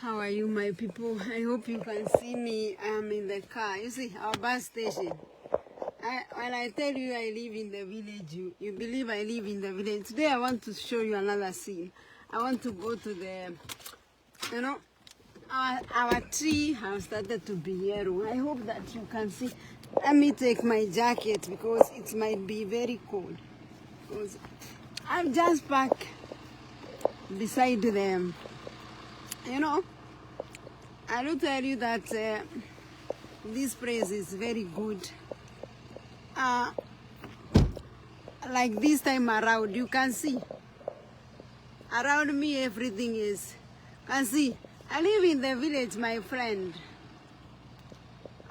How are you, my people? I hope you can see me. I am in the car. You see, our bus station. When I tell you I live in the village, you believe I live in the village. Today I want to show you another scene. I want to go to the, our tree has started to be yellow. I hope that you can see. Let me take my jacket because it might be very cold. Because I've just parked beside them. I will tell you that this place is very good. Like this time around, you can see around me everything is. Can see, I live in the village, my friend.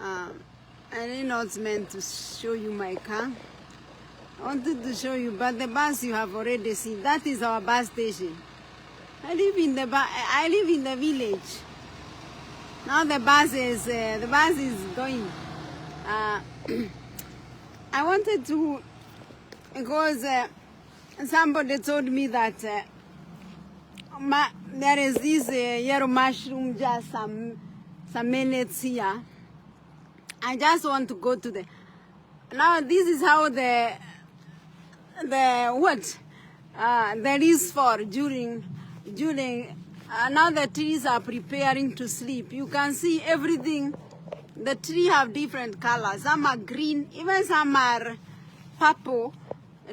I did not meant to show you my car. I wanted to show you, but the bus you have already seen. That is our bus station. I live in the village. Now the bus is going. I wanted to, because somebody told me that there is this yellow mushroom just some minutes here. I just want to go to the. Now this is how the leaves for during. Now the trees are preparing to sleep. You can see everything. The tree have different colors. Some are green, even some are purple,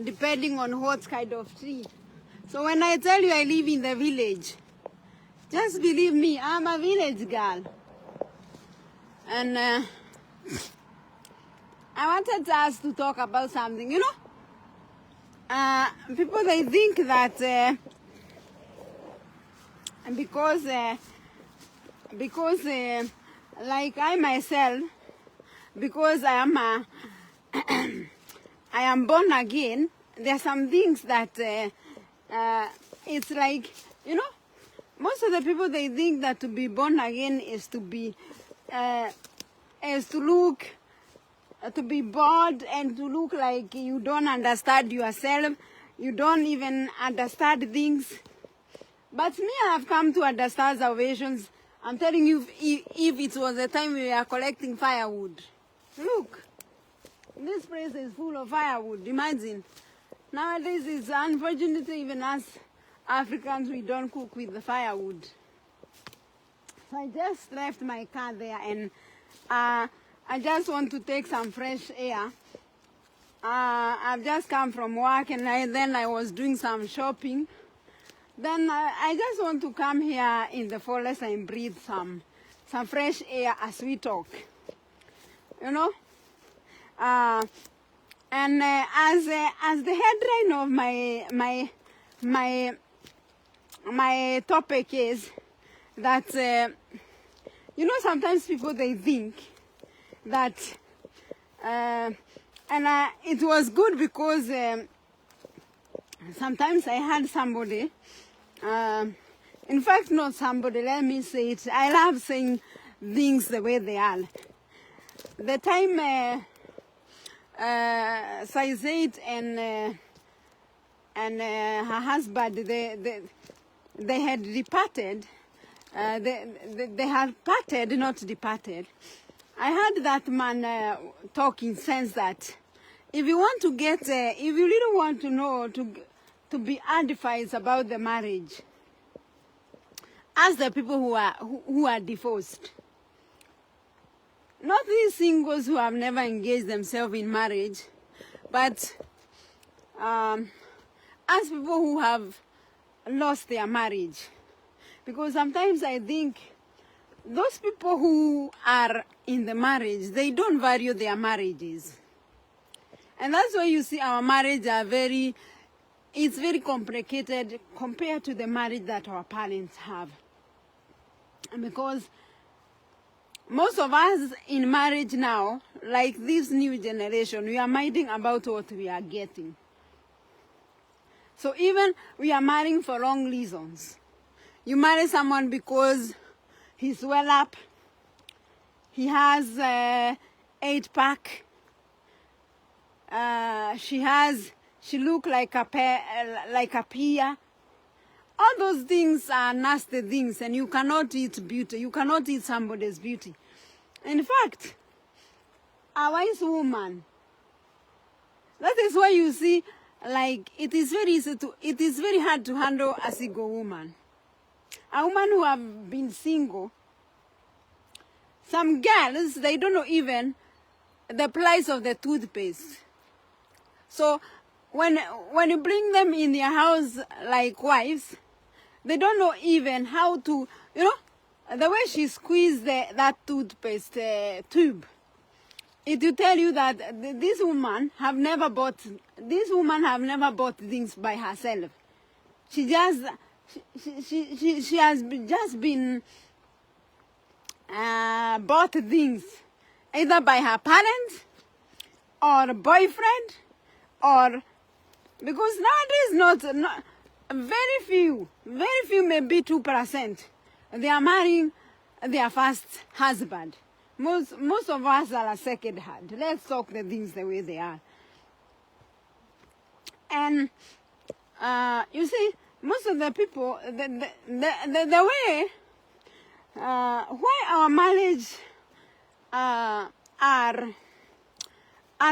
depending on what kind of tree. So when I tell you I live in the village, just believe me, I'm a village girl. And I wanted us to talk about something. People, they think that because like I myself, because I am born again, there are some things that it's like, most of the people, they think that to be born again is to be to be bored and to look like you don't understand yourself, you don't even understand things. But me, I have come to understand salvations. I'm telling you, if it was the time we were collecting firewood. Look, this place is full of firewood, imagine. Nowadays, it's unfortunately, even us Africans, we don't cook with the firewood. So I just left my car there and I just want to take some fresh air. I've just come from work and then I was doing some shopping. Then I just want to come here in the forest and breathe some fresh air as we talk, And as the headline of my topic is that sometimes people, they think that it was good because sometimes I had somebody. In fact, not somebody, let me say it. I love saying things the way they are. The time Saizet and her husband, they had departed. They had parted, not departed. I heard that man talking sense that if you want to get, if you really want to know, to be advised about the marriage, ask the people who are divorced. Not these singles who have never engaged themselves in marriage, but ask people who have lost their marriage. Because sometimes I think those people who are in the marriage, they don't value their marriages. And that's why you see our marriage are it's very complicated compared to the marriage that our parents have. And because most of us in marriage now, like this new generation, we are minding about what we are getting. So even we are marrying for wrong reasons. You marry someone because he's well up, he has 8-pack, she look like a peer, All those things are nasty things, and you cannot eat beauty. You cannot eat somebody's beauty. In fact, a wise woman, that is why you see, like, it is very hard to handle a single woman. A woman who have been single. Some girls, they don't know even the price of the toothpaste. So when you bring them in their house like wives, they don't know even how to, the way she squeezed that toothpaste tube. It will tell you that this woman have never bought things by herself. She has just been bought things either by her parents or boyfriend, or because nowadays not very few, maybe 2%, they are marrying their first husband. Most of us are a second hand. Let's talk the things the way they are. And you see, most of the people, the way why our marriage are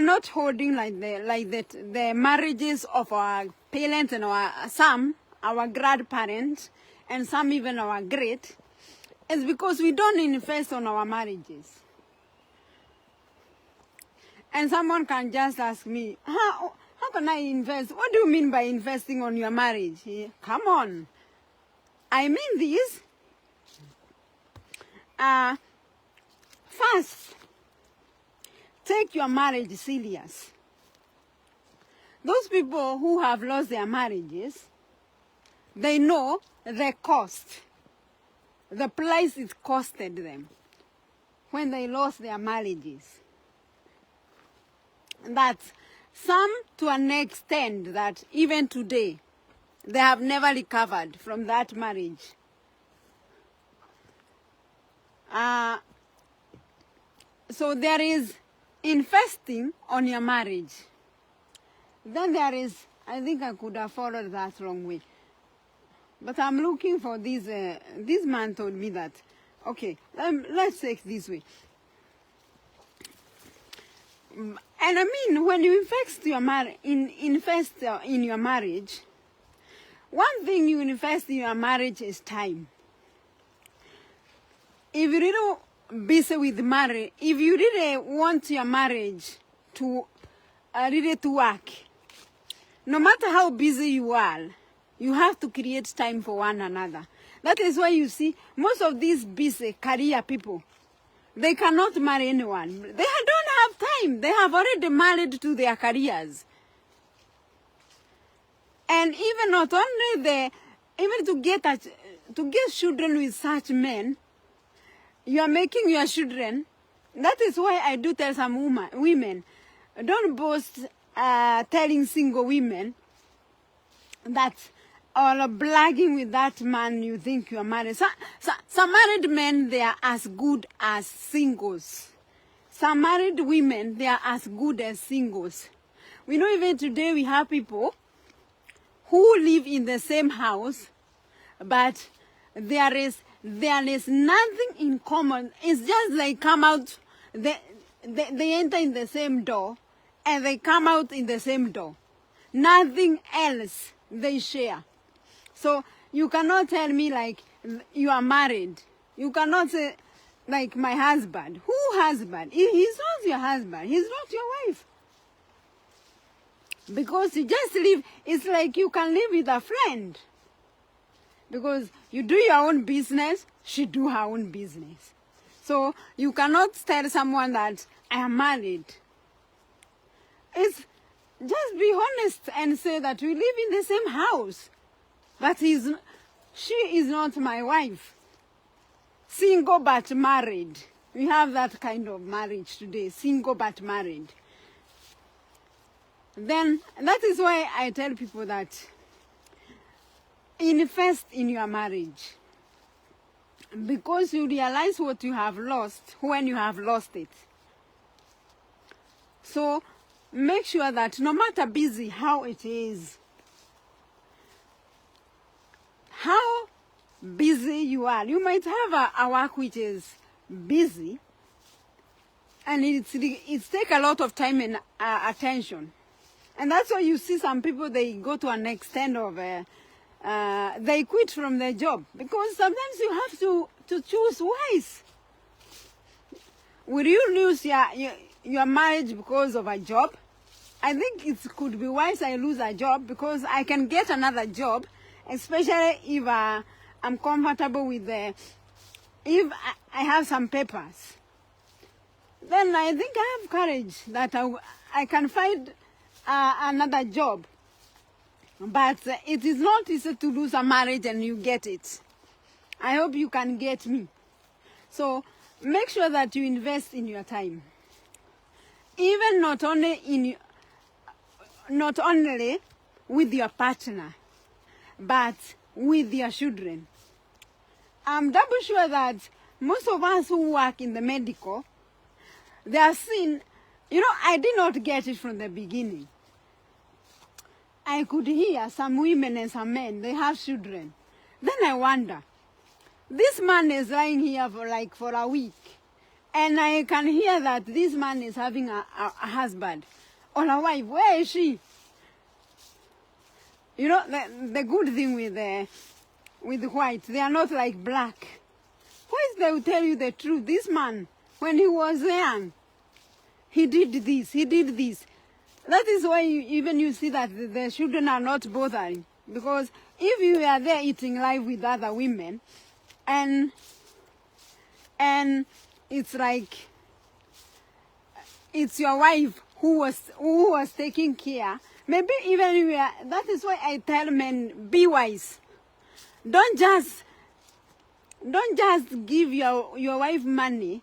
not holding like the marriages of our parents and our grandparents, and some even our great, is because we don't invest on our marriages. And someone can just ask me, how can I invest? What do you mean by investing on your marriage? Come on. I mean this. First, take your marriage serious. Those people who have lost their marriages, they know the cost, the price it costed them when they lost their marriages. That some to an extent that even today, they have never recovered from that marriage. So there is investing on your marriage. Then there is, I think I could have followed that wrong way. But I'm looking for this, this man told me that, okay, let's take this way. And I mean, when you invest in your marriage, one thing you invest in your marriage is time. If you really busy with marriage, if you really want your marriage to really to work, no matter how busy you are, you have to create time for one another. That is why you see most of these busy career people, they cannot marry anyone. They don't have time. They have already married to their careers. And even not only even to get children with such men, you are making your children. That is why I do tell some women, don't boast telling single women that, or blagging with that man you think you are married. Some married men, they are as good as singles. Some married women, they are as good as singles. We know even today we have people who live in the same house, but there is nothing in common. It's just they come out, they enter in the same door, and they come out in the same door. Nothing else they share. So you cannot tell me like you are married. You cannot say like my husband. Who husband? He's not your husband. He's not your wife. Because you just live, it's like you can live with a friend. Because you do your own business, she do her own business. So you cannot tell someone that I am married. It's just be honest and say that we live in the same house. But she is not my wife. Single but married. We have that kind of marriage today, single but married. Then that is why I tell people that invest in your marriage. Because you realize what you have lost when you have lost it. So make sure that no matter busy how it is, how busy you are. You might have a work which is busy, and it's take a lot of time and attention. And that's why you see some people, they go to an extent of, they quit from their job. Because sometimes you have to choose wise. Will you lose your marriage because of a job? I think it could be wise I lose a job because I can get another job, especially if I'm comfortable with if I have some papers. Then I think I have courage that I can find another job. But it is not easy to lose a marriage and you get it. I hope you can get me. So make sure that you invest in your time. Even not only with your partner, but with your children. I'm double sure that most of us who work in the medical, they are seen, I did not get it from the beginning. I could hear some women and some men, they have children. Then I wonder, this man is lying here for a week, and I can hear that this man is having a husband or a wife. Where is she? The good thing with white, they are not like black. Whites, they will tell you the truth. This man, when he was young, he did this, he did this. That is why even you see that the children are not bothering. Because if you are there eating life with other women, and it's like it's your wife who was taking care, maybe even that is why I tell men, be wise. Don't just give your wife money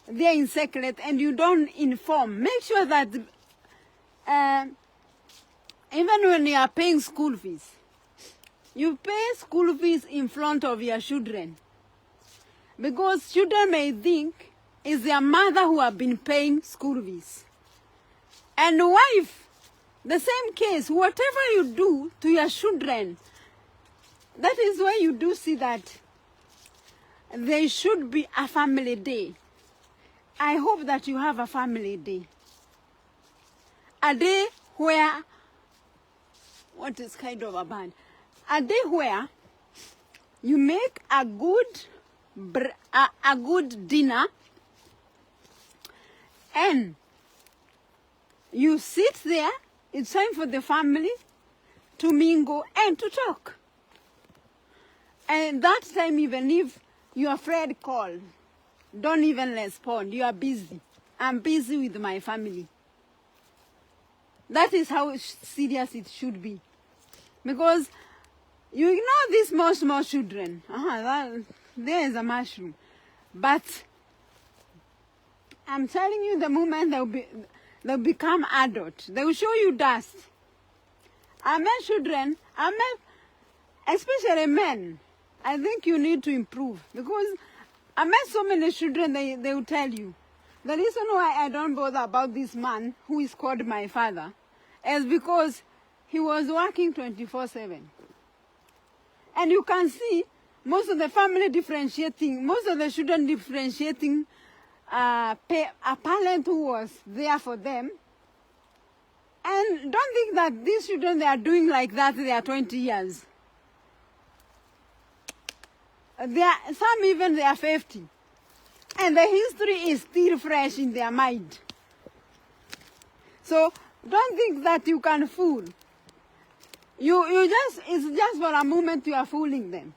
there in secret and you don't inform. Make sure that even when you are paying school fees, you pay school fees in front of your children. Because children may think it's their mother who have been paying school fees. And wife, the same case, whatever you do to your children, that is why you do see that there should be a family day. I hope that you have a family day. A day where, what is kind of a band? A day where you make a good dinner and you sit there. It's time for the family to mingle and to talk. And that time, even if your friend called, don't even respond. You are busy. I'm busy with my family. That is how serious it should be. Because you ignore these small children. There is a mushroom. But I'm telling you, the moment they'll become adult, they will show you dust. I met children, especially men. I think you need to improve. Because I met so many children, they will tell you. The reason why I don't bother about this man who is called my father is because he was working 24/7. And you can see most of the family differentiating, most of the children differentiating a parent who was there for them. And don't think that these children, they are doing like that, they are 20 years. Some even they are 50. And the history is still fresh in their mind. So don't think that you can fool. It's just for a moment you are fooling them.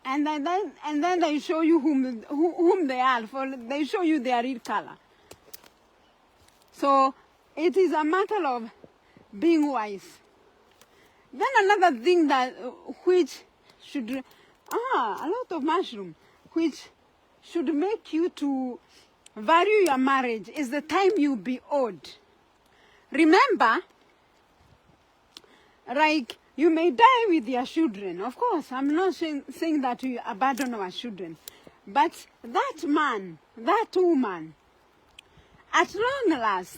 And then they show you whom they are, they show you their real color. So it is a matter of being wise. Then another thing that which should a lot of mushroom, which should make you to value your marriage is the time you be old. Remember, like you may die with your children. Of course, I'm not saying that you abandon our children. But that man, that woman, at long last,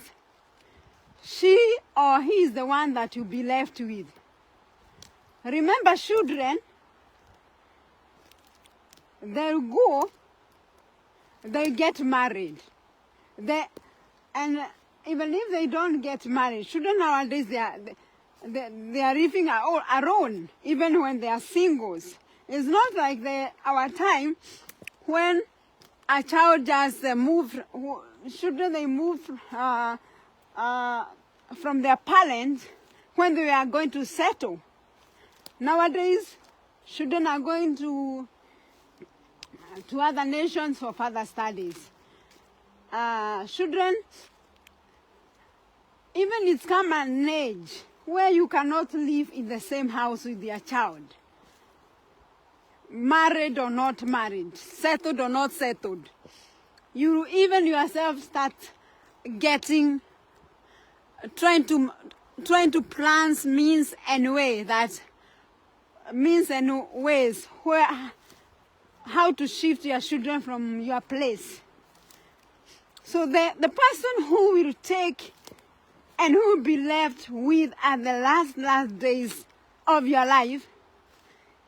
she or he is the one that you'll be left with. Remember, children they'll go, they get married. And even if they don't get married, children nowadays, they are living alone, even when they are singles. It's not like our time when a child just moved, children they moved from their parents when they are going to settle. Nowadays, children are going to other nations for further studies. Children, even it's come an age where you cannot live in the same house with your child. Married or not married, settled or not settled. You even yourself start trying to plan means and ways how to shift your children from your place. So the person who will take and who will be left with at the last days of your life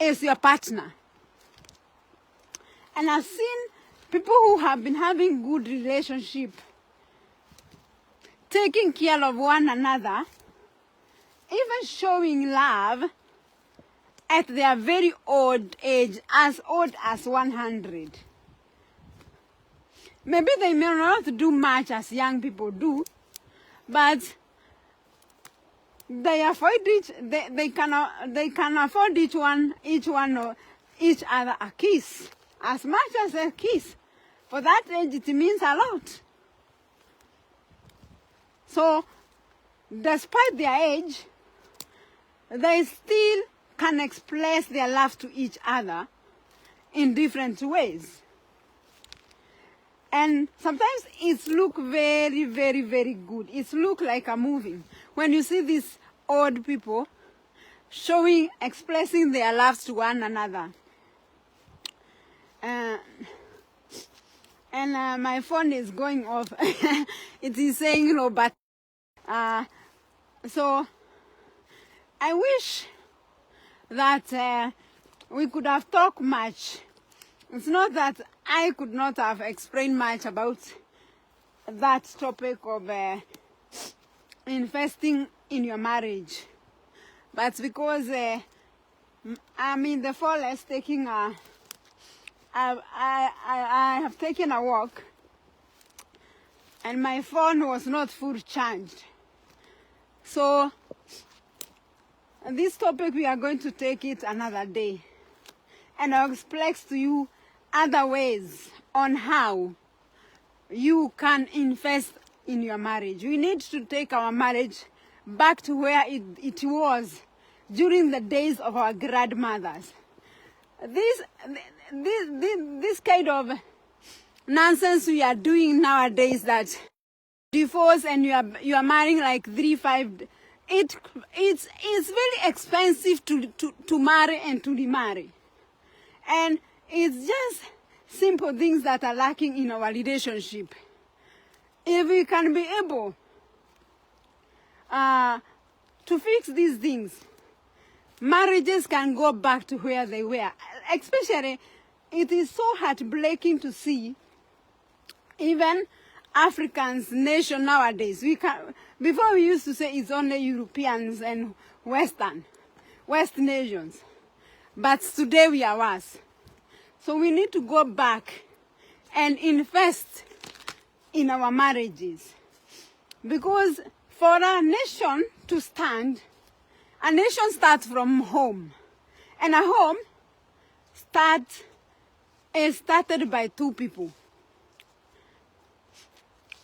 is your partner. And I've seen people who have been having good relationship, taking care of one another, even showing love at their very old age, as old as 100. Maybe they may not do much as young people do, but they can afford each other a kiss, as much as a kiss. For that age, it means a lot. So, despite their age, they still can express their love to each other in different ways. And sometimes it looks very, very, very good. It looks like a movie. When you see these old people expressing their loves to one another. My phone is going off. It is saying no, but so I wish that we could have talked much. It's not that I could not have explained much about that topic of investing in your marriage, but because I'm in the forest taking I have taken a walk, and my phone was not full charged. So this topic we are going to take it another day, and I'll explain to you other ways on how you can invest in your marriage. We need to take our marriage back to where it was during the days of our grandmothers. This kind of nonsense we are doing nowadays, that divorce and you are marrying like 3-5, it's very expensive to marry and to remarry, and it's just simple things that are lacking in our relationship. If we can be able to fix these things, marriages can go back to where they were. Especially, it is so heartbreaking to see even Africans nation nowadays. Before we used to say it's only Europeans and West nations, but today we are worse. So we need to go back and invest in our marriages, because for a nation to stand, a nation starts from home, and a home is started by two people.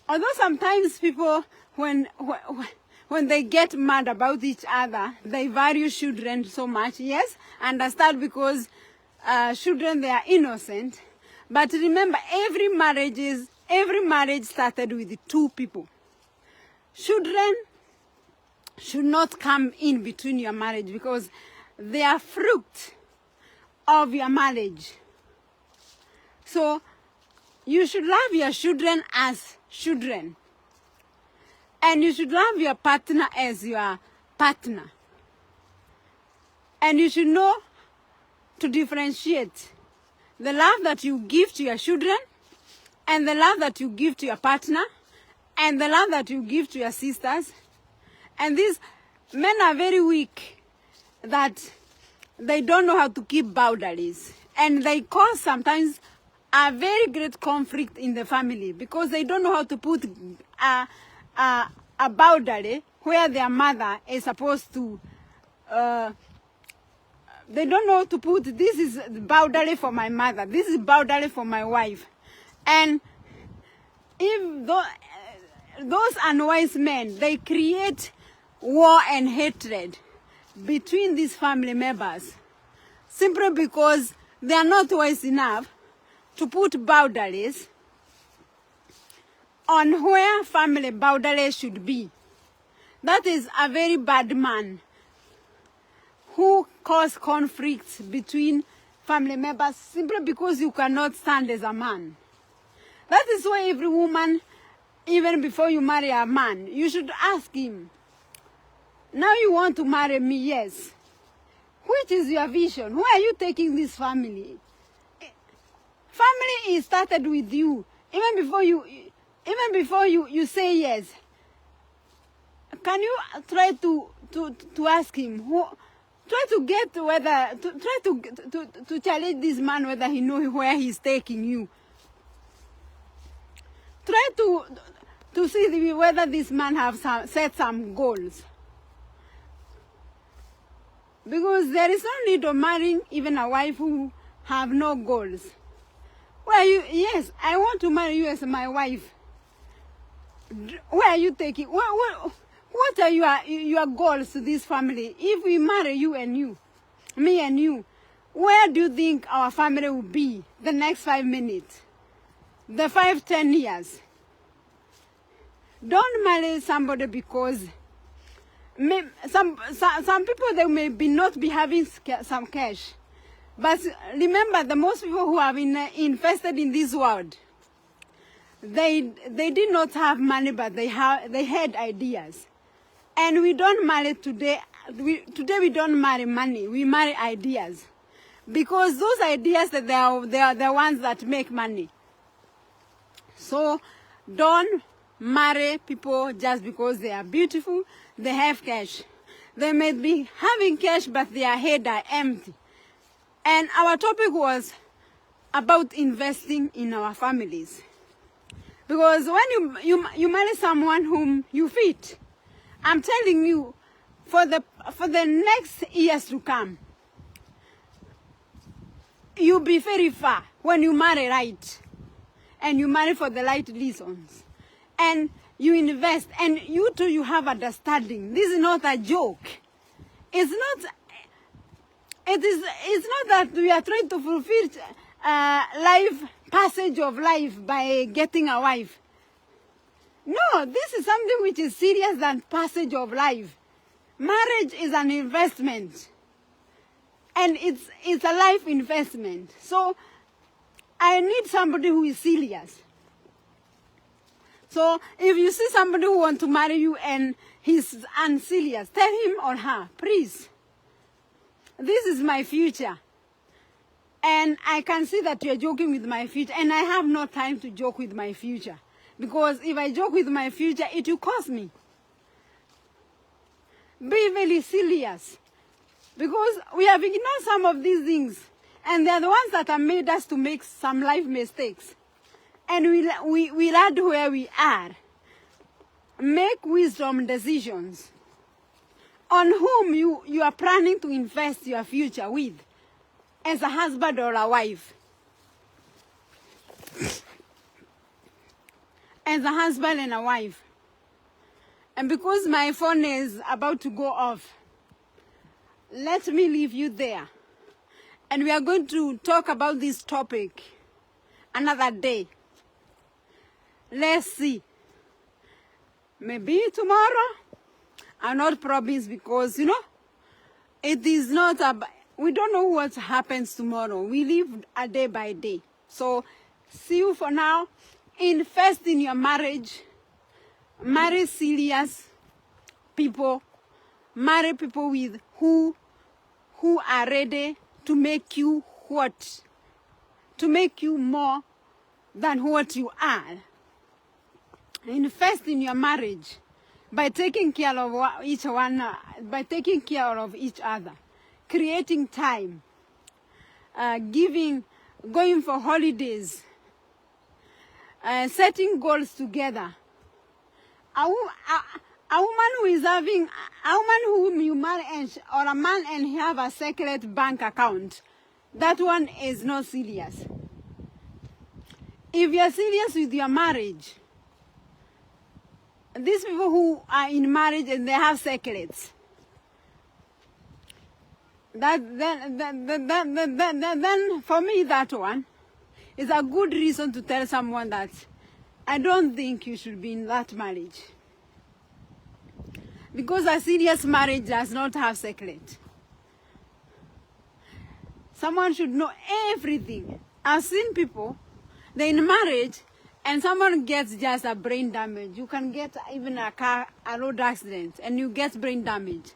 Although sometimes people, when they get mad about each other, they value children so much. Yes, understand, because children, they are innocent. But remember, every marriage started with two people. Children should not come in between your marriage, because they are fruit of your marriage. So you should love your children as children, and you should love your partner as your partner, and you should know to differentiate the love that you give to your children, and the love that you give to your partner, and the love that you give to your sisters. And these men are very weak, that they don't know how to keep boundaries. And they cause sometimes a very great conflict in the family because they don't know how to put a boundary where their mother is supposed to, they don't know how to put, this is boundary for my mother, this is boundary for my wife. And if those unwise men, they create war and hatred between these family members simply because they are not wise enough to put boundaries on where family boundaries should be. That is a very bad man who cause conflicts between family members simply because you cannot stand as a man. That is why every woman, even before you marry a man, you should ask him, now you want to marry me, yes. Which is your vision? Where are you taking this family? Family is started with you. Even before you say yes. Can you try to ask him? Try to get whether to challenge this man whether he knows where he's taking you. Try to see whether this man have set some goals. Because there is no need of marrying even a wife who have no goals. Where you, yes, I want to marry you as my wife. Where are you taking? What are your goals to this family? If we marry you and you, me and you, where do you think our family will be the next 5 minutes? The 5-10 years? Don't marry somebody because some people, they may not be having some cash. But remember, the most people who have invested in this world, they did not have money, but they had ideas. And we don't marry today. Today we don't marry money. We marry ideas, because those ideas, they are the ones that make money. So don't marry people just because they are beautiful, they have cash. They may be having cash, but their head are empty. And our topic was about investing in our families. Because when you marry someone whom you fit, I'm telling you, for the next years to come, you'll be very far when you marry right. And you marry for the right reasons. And you invest, and you too, you have understanding. This is not a joke. It's not that we are trying to fulfill passage of life by getting a wife. No, this is something which is serious than passage of life. Marriage is an investment. And it's a life investment. So I need somebody who is serious. So if you see somebody who wants to marry you and he's unserious, tell him or her, please, this is my future. And I can see that you're joking with my future, and I have no time to joke with my future. Because if I joke with my future, it will cost me. Be very serious. Because we have ignored some of these things, and they're the ones that have made us to make some life mistakes. And we land where we are. Make wisdom decisions on whom you are planning to invest your future with, as a husband or a wife. As a husband and a wife. And because my phone is about to go off, let me leave you there. And we are going to talk about this topic another day. Let's see. Maybe tomorrow. I'll not promise, because, it is not we don't know what happens tomorrow. We live a day by day. So see you for now. Invest in your marriage. Marry serious people. Marry people with who are ready to make you what? to make you more than what you are. Invest in your marriage by taking care of each one, by taking care of each other, creating time, going for holidays, setting goals together. A woman who is having, a woman whom you marry or a man and he have a secret bank account, that one is not serious. If you are serious with your marriage, these people who are in marriage and they have secrets, then for me that one is a good reason to tell someone that I don't think you should be in that marriage. Because a serious marriage does not have secret. Someone should know everything. I've seen people, they're in marriage and someone gets just a brain damage. You can get even a road accident and you get brain damage.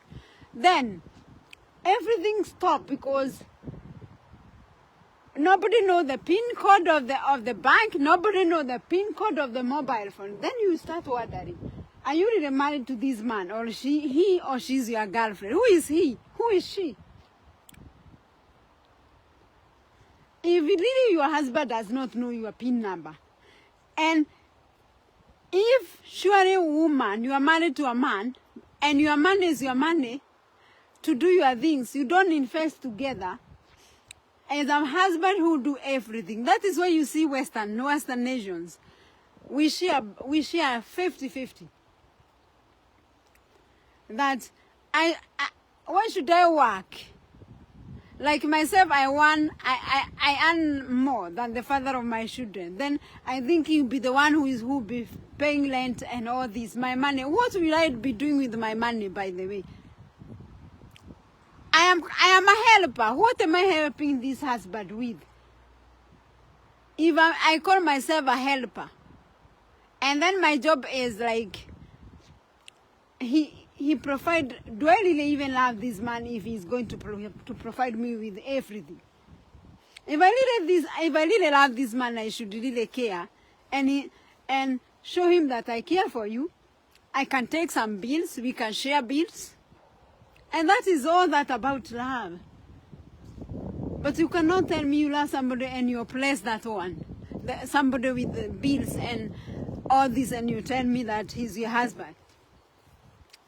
Then everything stops because nobody knows the PIN code of the bank, nobody knows the PIN code of the mobile phone. Then you start wondering, are you really married to this man, or he or she's your girlfriend? Who is he? Who is she? If really your husband does not know your PIN number, and if surely a woman, you are married to a man, and your man is your money to do your things, you don't invest together, as a husband who do everything. That is why you see Western nations, we share 50-50. That why should I work? Like myself, I earn more than the father of my children. Then I think he'll be the one who be paying rent and all this. My money. What will I be doing with my money, by the way? I am a helper. What am I helping this husband with? If I call myself a helper, and then my job is like, he provide. Do I really even love this man if he's going to provide me with everything? If I really love this man, I should really care, and show him that I care for you. I can take some bills. We can share bills. And that is all that about love. But you cannot tell me you love somebody and you place that one. Somebody with the bills and all this, and you tell me that he's your husband.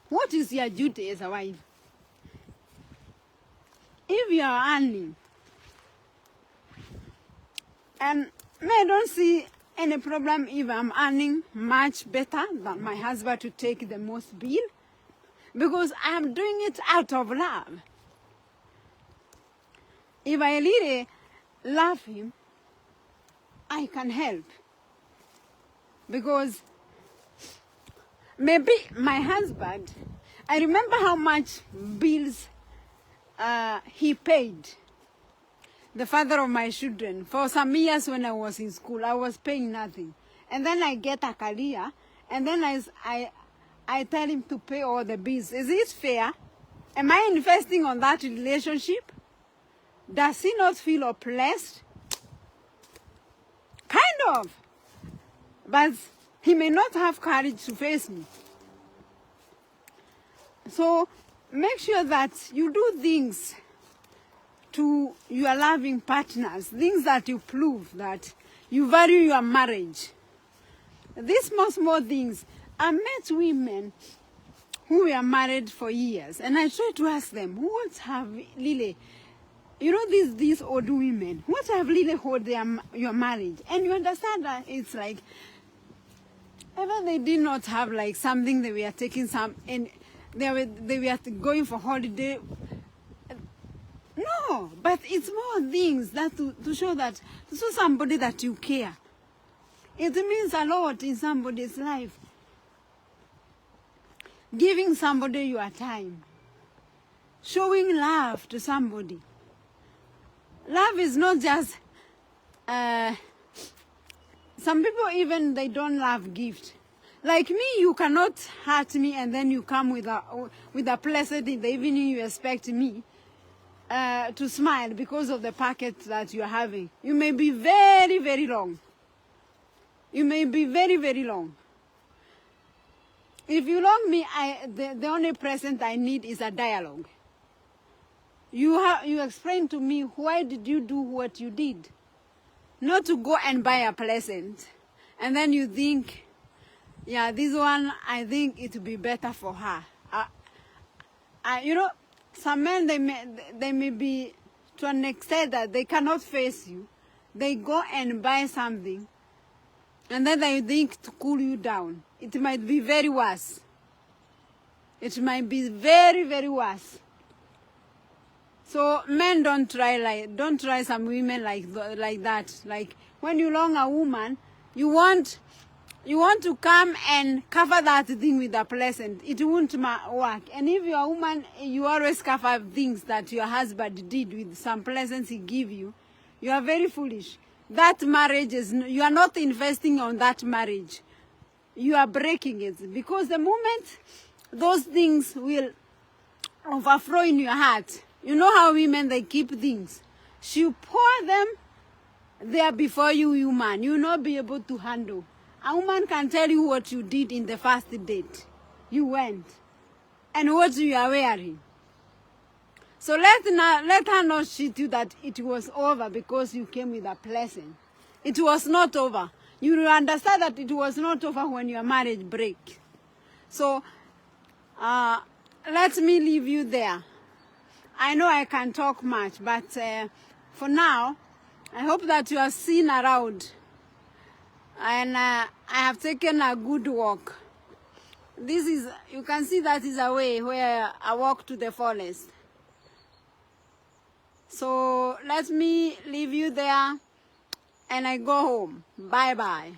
What is your duty as a wife? If you are earning, and I don't see any problem if I'm earning much better than my husband to take the most bill, because I'm doing it out of love. If I really love him, I can help. Because maybe my husband, I remember how much bills he paid. The father of my children. For some years when I was in school, I was paying nothing. And then I get a career, and then I tell him to pay all the bills. Is it fair? Am I investing on that relationship? Does he not feel oppressed? Kind of. But he may not have courage to face me. So make sure that you do things to your loving partners, things that you prove that you value your marriage. These small things. I met women who were married for years, and I try to ask them, what have really, you know, these old women, what have really hold your marriage? And you understand that it's like, ever they did not have like something, they were taking some, and they were going for holiday. No, but it's more things that to show somebody that you care. It means a lot in somebody's life. Giving somebody your time. Showing love to somebody. Love is not just, some people even, they don't love gift. Like me, you cannot hurt me and then you come with a blessed in the evening you expect me. to smile because of the packet that you're having. You may be very, very long. You may be very, very long. If you love me, the only present I need is a dialogue. You explain to me why did you do what you did. Not to go and buy a present. And then you think, yeah, this one, I think it would be better for her. You know, some men, they may be to an extent that they cannot face you. They go and buy something, and then they think to cool you down. It might be very worse. It might be very, very worse. So men don't try some women like that. Like when you long a woman, you want to come and cover that thing with a present. It won't work. And if you're a woman, you always cover things that your husband did with some presents he give you. You are very foolish. That marriage you are not investing on that marriage. You are breaking it, because the moment those things will overflow in your heart. You know how women, they keep things. She pour them there before you man. You will not be able to handle. A woman can tell you what you did in the first date. You went. And what you are wearing. So let her not cheat you that it was over because you came with a present. It was not over. You will understand that it was not over when your marriage break. So let me leave you there. I know I can talk much, but for now, I hope that you have seen around. And I have taken a good walk. This is, you can see that is a way where I walk to the forest. So let me leave you there and I go home. Bye-bye.